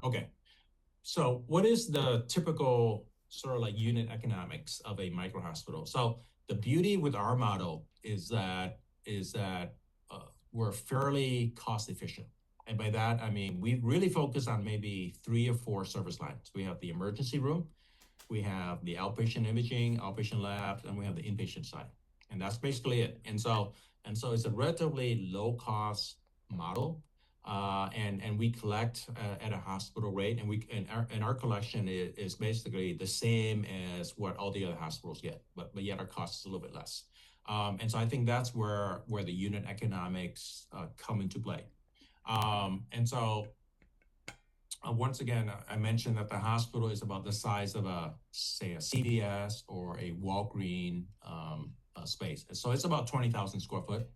Okay. So what is the typical sort of like unit economics of a micro hospital? So the beauty with our model is that we're fairly cost efficient. And by that, I mean, we really focus on maybe three or four service lines. We have the emergency room, we have the outpatient imaging, outpatient labs, and we have the inpatient side. And that's basically it. And so it's a relatively low cost model. And we collect at a hospital rate, and our collection is basically the same as what all the other hospitals get, but yet our cost is a little bit less. And so I think that's where the unit economics come into play. And so once again, I mentioned that the hospital is about the size of say, a CVS or a Walgreens space. So it's about 20,000 square foot.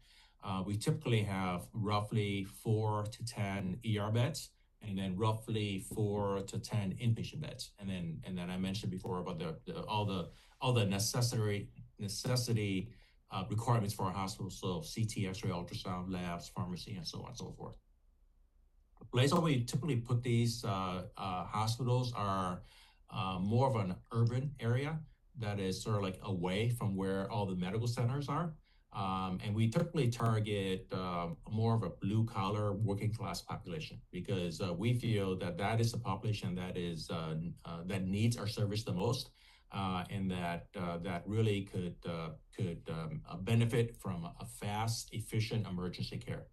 We typically have roughly 4 to 10 ER beds, and then roughly 4 to 10 inpatient beds. And then I mentioned before about all the necessity requirements for a hospital. So CT, X-ray, ultrasound, labs, pharmacy, and so on and so forth. The place where we typically put these hospitals are more of an urban area that is sort of like away from where all the medical centers are. And we typically target more of a blue collar working class population because we feel that that is a population that needs our service the most, and that really could benefit from a fast, efficient emergency care.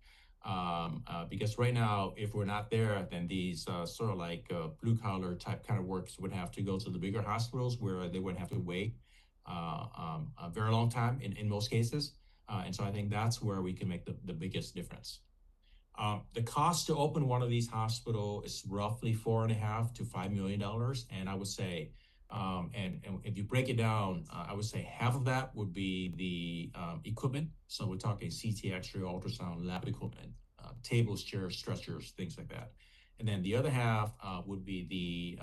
Because right now, if we're not there, then these sort of like blue collar type kind of works would have to go to the bigger hospitals where they would have to wait a very long time in most cases. And so I think that's where we can make the biggest difference. The cost to open one of these hospitals is roughly $4.5 to $5 million, and I would say, and if you break it down, I would say half of that would be the equipment. So we're talking CT, X-ray, ultrasound, lab equipment, tables, chairs, stretchers, things like that. And then the other half would be the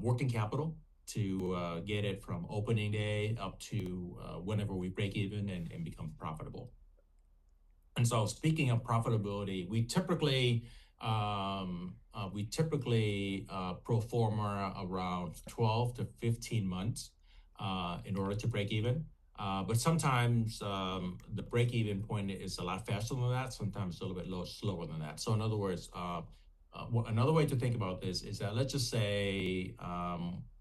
working capital to get it from opening day up to whenever we break even and become profitable. And so, speaking of profitability, we typically pro forma around 12 to 15 months in order to break even. But sometimes the break even point is a lot faster than that. Sometimes a little bit slower than that. So, in other words, another way to think about this is that let's just say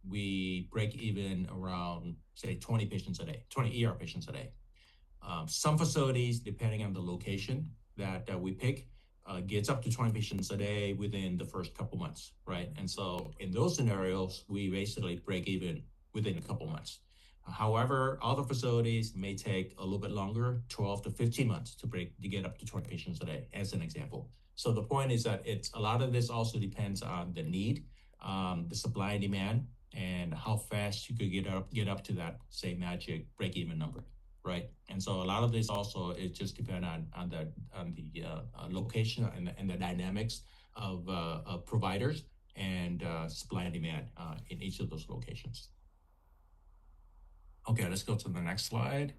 we break even around, say, 20 patients a day, 20 ER patients a day. Some facilities, depending on the location that we pick, gets up to 20 patients a day within the first couple months, right? And so in those scenarios, we basically break even within a couple months. However, other facilities may take a little bit longer, 12 to 15 months to get up to 20 patients a day, as an example. So the point is that a lot of this also depends on the need, the supply and demand, and how fast you could get up to that, say, magic break-even number, right? And so a lot of this also is just depend on the location and the dynamics of providers and supply and demand in each of those locations. Okay, let's go to the next slide.